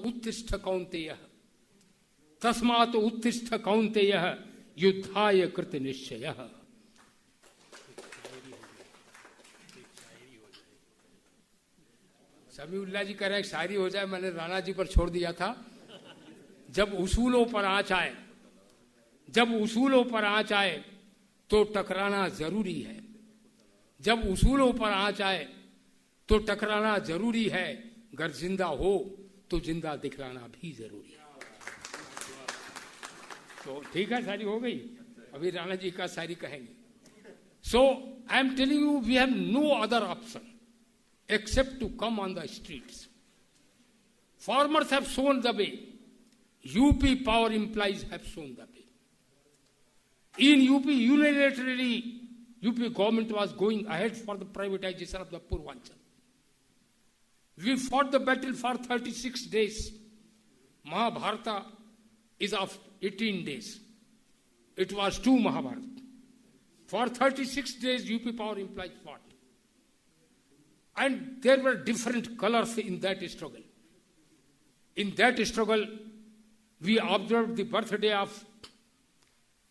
उत्तिष्ठ कौन्तेयः तस्मात् उत्तिष्ठ कौन्तेयः युद्धाय कृत निश्चयः। समीउल्लाह जी कह रहे शायरी हो जाए, मैंने राणा जी पर छोड़ दिया था। जब उसूलों पर आँच आए, जब उसूलों पर आँच आए तो टकराना जरूरी है। जब उसूलों पर आँच आए तो टकराना जरूरी है। अगर जिंदा हो तो जिंदा दिखलाना भी जरूरी है। तो ठीक है, शायरी हो गई। अभी राणा जी का शायरी कहेंगे। So I am telling you, we have no other option except to come on the streets. Farmers have shown the way. UP power implies have shown the way. In UP, unilaterally, UP government was going ahead for the privatization of the Purvanchal. We fought the battle for 36 days. Mahabharata is of 18 days. It was 2 Mahabharata. For 36 days, UP power implies fought. And there were different colors in that struggle. In that struggle, we observed the birthday of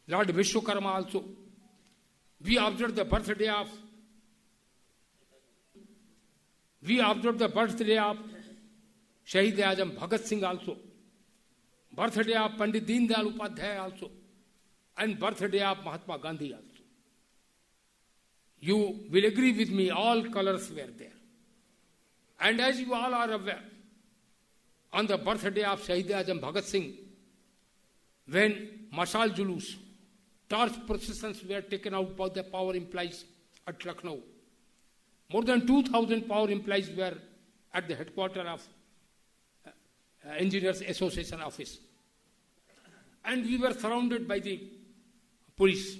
Lord Vishwakarma also. We observed the birthday of Shahid Azam Bhagat Singh also. Birthday of Pandit Deen Dayal Upadhyaya also. And birthday of Mahatma Gandhi also. You will agree with me, all colors were there. And as you all are aware, on the birthday of Shahid Azam Bhagat Singh, when Mashal Julus, torch processions were taken out by the power employees at Lucknow, more than 2,000 power employees were at the headquarters of Engineers Association office. And we were surrounded by the police.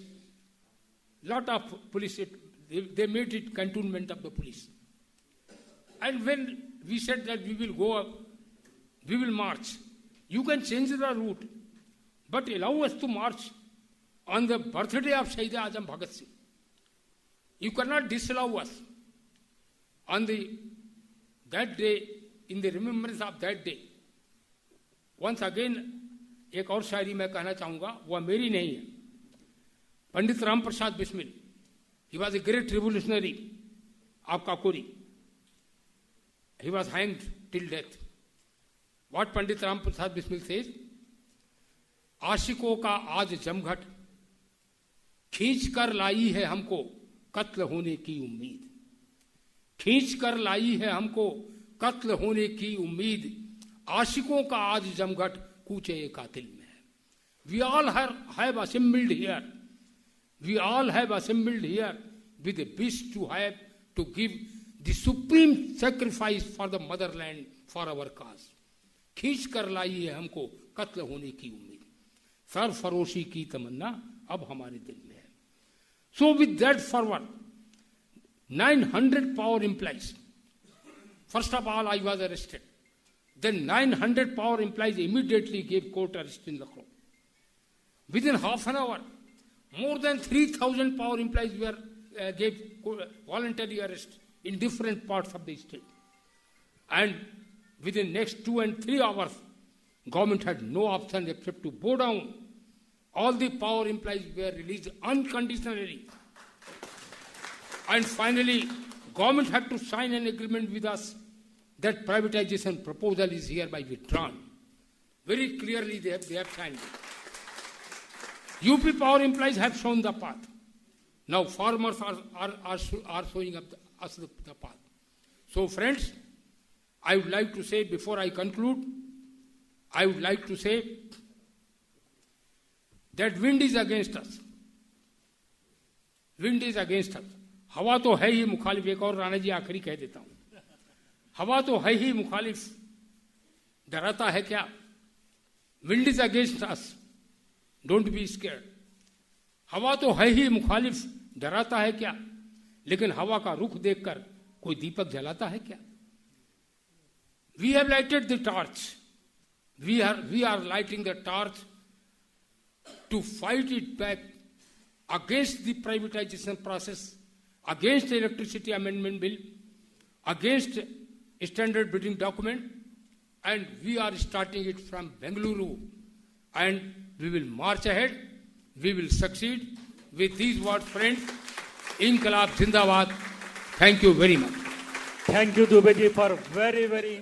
Lot of police, they made it cantonment of the police. And when we said that we will go up, we will march, you can change the route, but allow us to march on the birthday of Shahid Azam Bhagat Singh. You cannot disallow us. On that day, in the remembrance of that day, once again, एक और शायरी मैं कहना चाहूँगा, वह मेरी नहीं है, Pandit Ram Prasad Bismil. He was a great revolutionary of Kakori. He was hanged till death. What Pandit Ram Prasad Bismil says, आशिकों का आज जमघट खींच कर लाई है हमको कत्ल होने की उम्मीद. खींच कर लाई है हमको कत्ल होने की उम्मीद. आशिकों का आज जमघट कूचे कातिल में है. We all have assembled here. We all have assembled here with a wish to have to give the supreme sacrifice for the motherland, for our cause. खींच कर लाई है हमको कत्ल होने की उम्मीद. सरफरोशी की तमन्ना अब हमारे दिल में है. So with that forward, 900 power employees. First of all, I was arrested. Then 900 power employees immediately gave court arrest in Lucknow. Within half an hour, more than 3,000 power employees gave voluntary arrest in different parts of the state. And within next 2 and 3 hours, government had no option except to bow down. All the power employees were released unconditionally. And finally, government had to sign an agreement with us that privatization proposal is hereby withdrawn. Very clearly they have signed it. UP power employees have shown the path. Now farmers are showing us the path. So friends, I would like to say, before I conclude, I would like to say that wind is against us. Wind is against us. हवा तो है ही मुखालिफ. एक और राणा जी आखिरी कह देता हूं. हवा तो है ही मुखालिफ, डराता है क्या? Wind is against us. Don't be scared. हवा तो है ही मुखालिफ, डराता है क्या? लेकिन हवा का रुख देखकर कोई दीपक जलाता है क्या? We have lighted the torch. We are lighting the torch to fight it back against the privatization process, against the electricity amendment bill, against standard bidding document, and we are starting it from Bengaluru, and we will march ahead, we will succeed. With these words, friends, Inqilab Zindabad. Thank you very much. Thank you, Dubey ji, for very, very